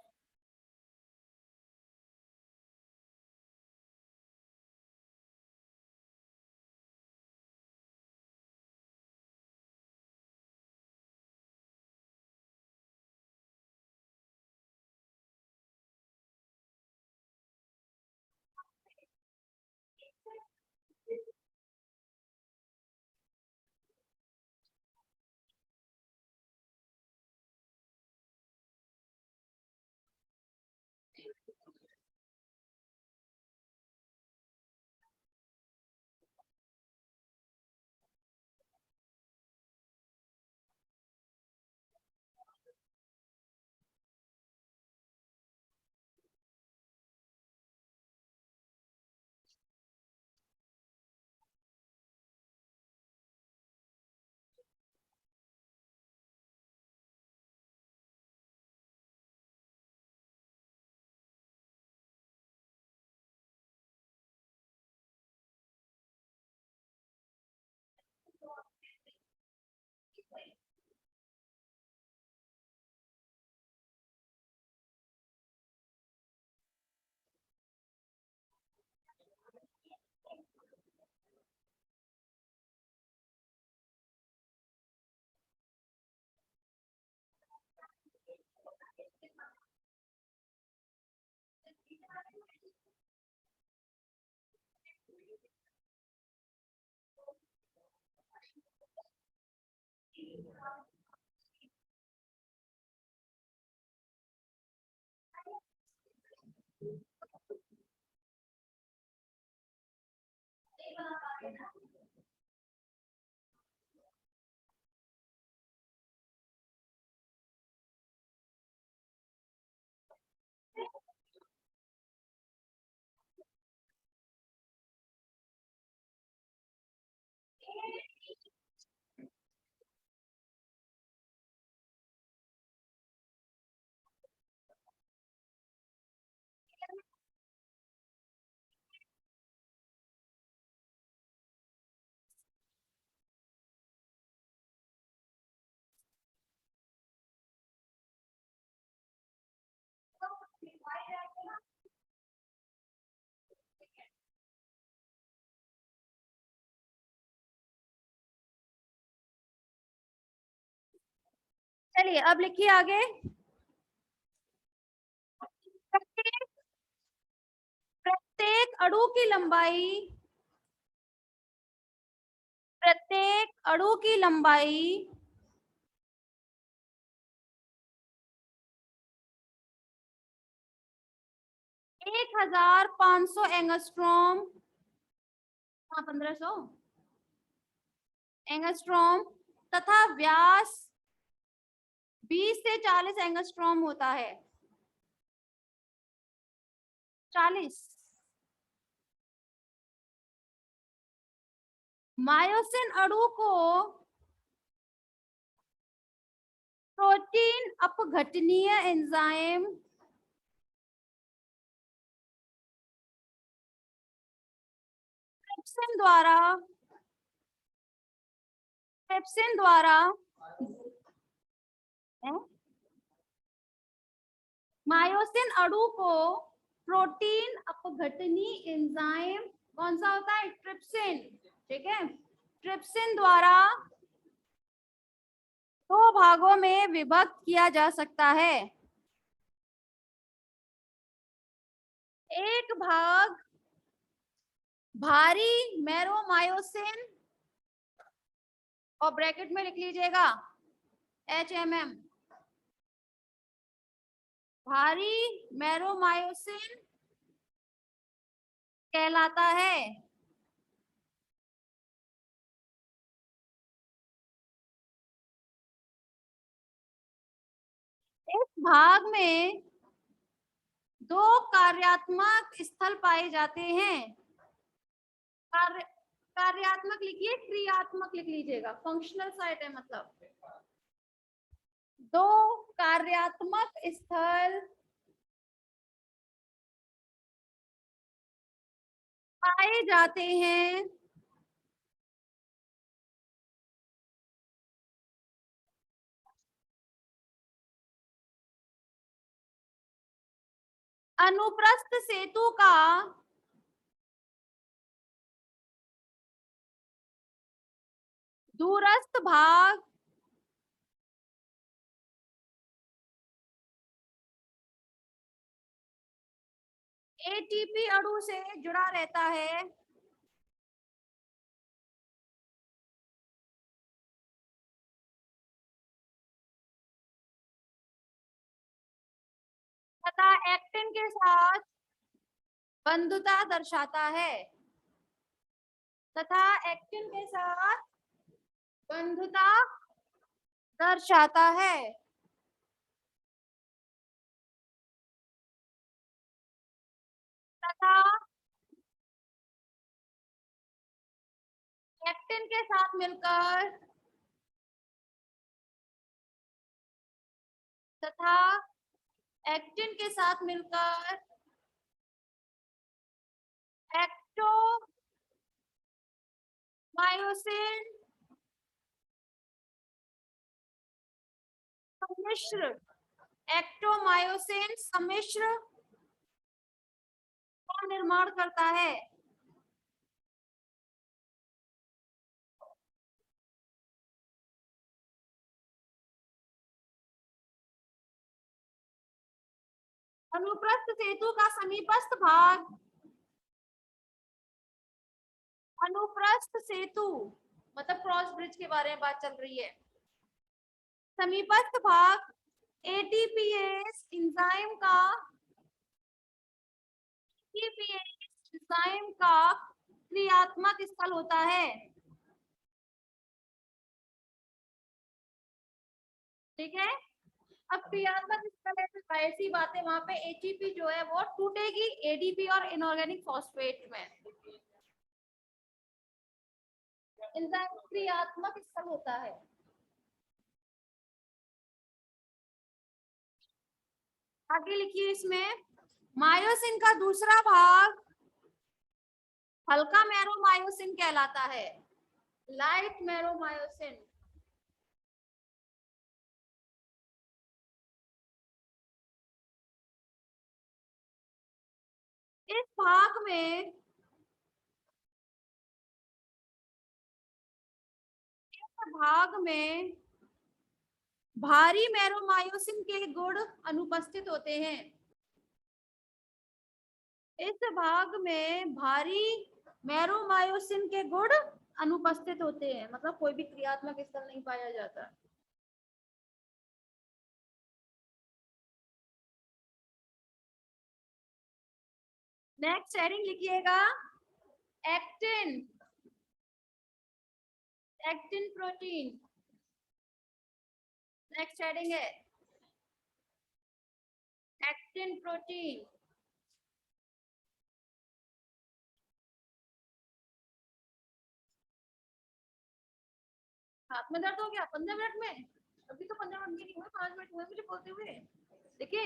चलिए अब लिखिए आगे। प्रत्येक प्रत्येक अणु की लंबाई, प्रत्येक अणु की लंबाई 1500 एंगस्ट्रॉम, 1500 एंगस्ट्रॉम तथा व्यास 20 से 40 एंगस्ट्रॉम होता है। 40। मायोसिन अणु को प्रोटीन अपघटनीय एंजाइम ट्रिप्सिन द्वारा, ट्रिप्सिन द्वारा मायोसिन अणु को प्रोटीन अपघटनी एंजाइम कौन सा होता है? ट्रिप्सिन। ठीक है, ट्रिप्सिन द्वारा दो भागों में विभक्त किया जा सकता है। एक भाग भारी मैरोमायोसिन, और ब्रैकेट में लिख लीजिएगा HMM, भारी मैरोमायोसिन कहलाता है। इस भाग में दो कार्यात्मक स्थल पाए जाते हैं। कार्य कार्यात्मक लिखिए, क्रियात्मक लिख लीजिएगा, फंक्शनल साइट है मतलब। दो कार्यात्मक स्थल पाए जाते हैं। अनुप्रस्थ सेतु का दूरस्थ भाग एटीपी अणु से जुड़ा रहता है। तथा एक्टिन के साथ बंधुता दर्शाता है। तथा एक्टिन के साथ बंधुता दर्शाता है। तथा एक्टिन के साथ मिलकर तथा एक्टिन के साथ मिलकर एक्टोमायोसिन सम्मिश्र एक्टोमायोसिन सम्मिश्र का निर्माण करता है। अनुप्रस्थ सेतु का समीपस्थ भाग अनुप्रस्थ सेतु मतलब क्रॉस ब्रिज के बारे में बात चल रही है। समीपस्थ भाग एटीपीएस एंजाइम का एटीपीएस एंजाइम का क्रियात्मक स्थल होता है। ठीक है, अब क्रियात्मक स्थल है तो ऐसी बातें वहां पे एटीपी जो है वो टूटेगी एडीपी और इनऑर्गेनिक फॉस्फेट में। एंजाइम क्रियात्मक स्थल होता है। आगे लिखिए इसमें मायोसिन का दूसरा भाग हल्का मैरोमायोसिन कहलाता है। लाइट मैरोमायोसिन। इस भाग में भारी मैरोमायोसिन के गुण अनुपस्थित होते हैं। इस भाग में भारी मैरोमायोसिन के गुण अनुपस्थित होते हैं, मतलब कोई भी क्रियात्मक स्थल नहीं पाया जाता। नेक्स्ट हेडिंग लिखिएगा actin. Actin protein next heading है एक्टिन प्रोटीन। हाथ में दर्द हो गया 15 मिनट में? अभी तो 15 मिनट भी नहीं हुए, 5 मिनट हुए मुझे बोलते हुए। देखिए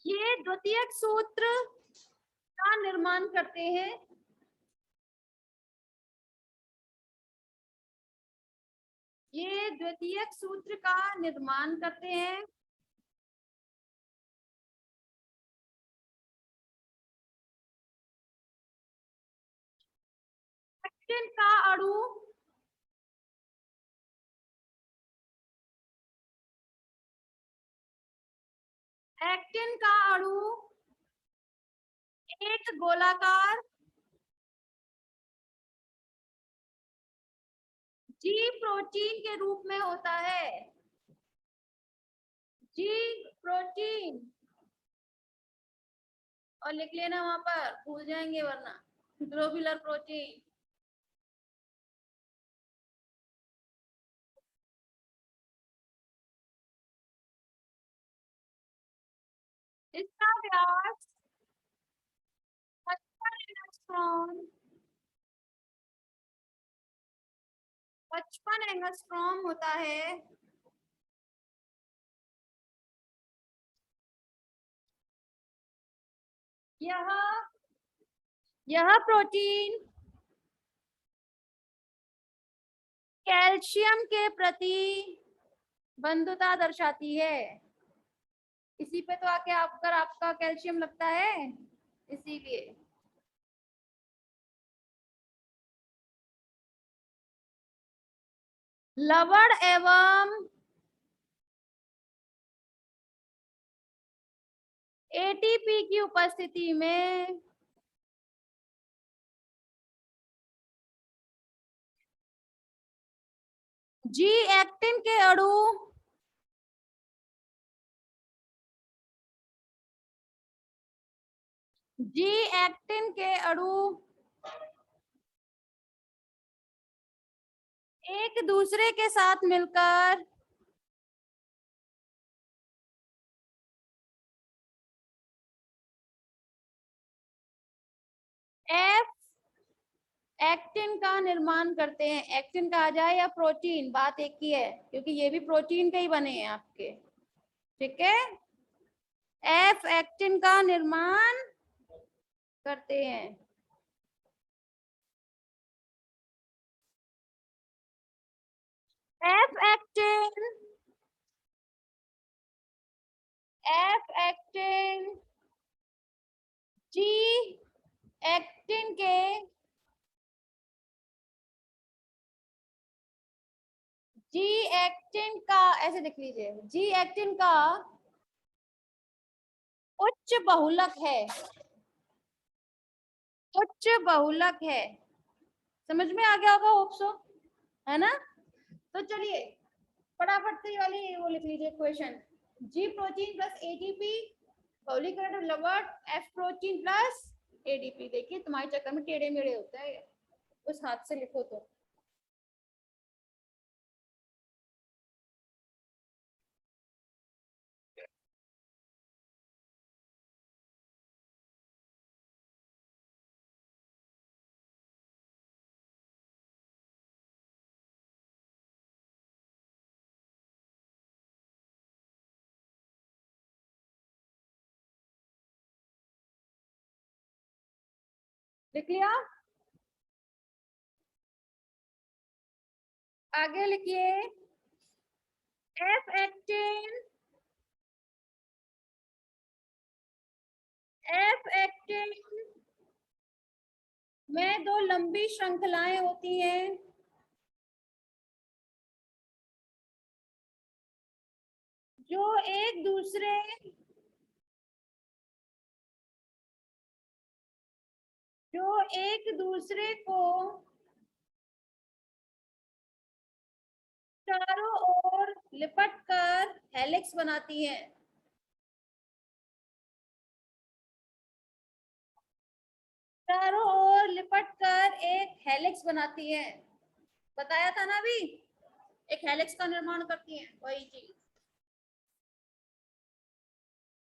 ये द्वितीयक सूत्र का निर्माण करते हैं। ये द्वितीयक सूत्र का निर्माण करते हैं। एक्टिन का अणु एक्टिन का अणु एक गोलाकार जी प्रोटीन के रूप में होता है। जी प्रोटीन और लिख लेना वहां पर, भूल जाएंगे वरना। Globular protein. इसका व्यास 55 एंगस्ट्रॉम 55 एंगस्ट्रॉम होता है। यह यह प्रोटीन कैल्शियम के प्रति बंधुता दर्शाती है। इसी पे तो आके आपका कैल्शियम लगता है, इसीलिए। लवण एवं एटीपी की उपस्थिति में जी एक्टिन के अणु जी एक्टिन के अणु एक दूसरे के साथ मिलकर एफ एक्टिन का निर्माण करते हैं। एक्टिन कहा जाए या प्रोटीन, बात एक ही है, क्योंकि ये भी प्रोटीन के ही बने हैं आपके। ठीक है, एफ एक्टिन का निर्माण करते हैं। एफ एक्टिन जी एक्टिन के जी एक्टिन का ऐसे लिख लीजिए, जी एक्टिन का उच्च बहुलक है। उच्च बहुलक है, समझ में आ गया होगा, होप सो, है ना। तो चलिए फटाफट से वाली वो लिख लीजिए question. G protein plus ATP बहुलीकरण लवण एफ प्रोटीन प्लस एडीपी। देखिए तुम्हारे चक्कर में टेढ़े मेढ़े होता है, उस हाथ से लिखो तो। लिख लिया, आगे लिखिए। एफ एक्टिन एफ एक्टिन में दो लंबी श्रृंखलाएं होती हैं जो एक दूसरे जो एक दूसरे को चारों ओर लिपट कर हेलिक्स बनाती हैं। चारों ओर लिपट कर एक हेलिक्स बनाती है, बताया था ना अभी, एक हेलिक्स का निर्माण करती है, वही चीज।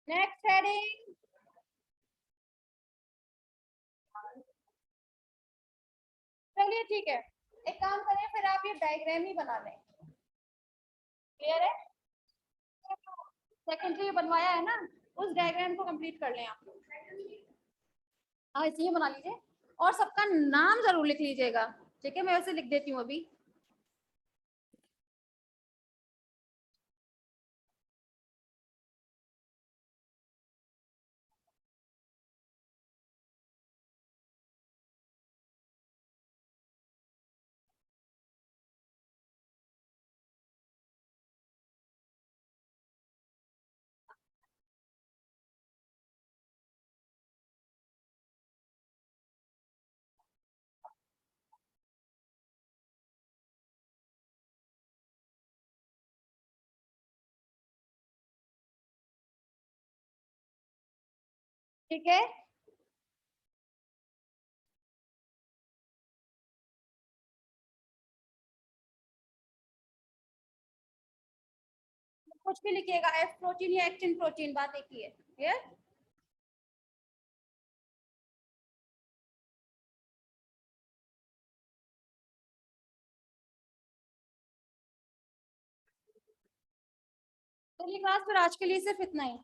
नेक्स्ट हेडिंग, चलिए ठीक है, एक काम करें फिर, आप ये डायग्राम ही बना लें। क्लियर है, सेकेंडरी बनवाया है ना, उस डायग्राम को कंप्लीट कर लें आप। हाँ इसी बना लीजिए, और सबका नाम जरूर लिख लीजिएगा। ठीक है, मैं वैसे लिख देती हूँ अभी। ठीक है, कुछ भी लिखिएगा, एफ प्रोटीन या एक्टिन प्रोटीन, बात एक ही है। क्लियर। चलिए क्लास, फिर आज के लिए सिर्फ इतना ही।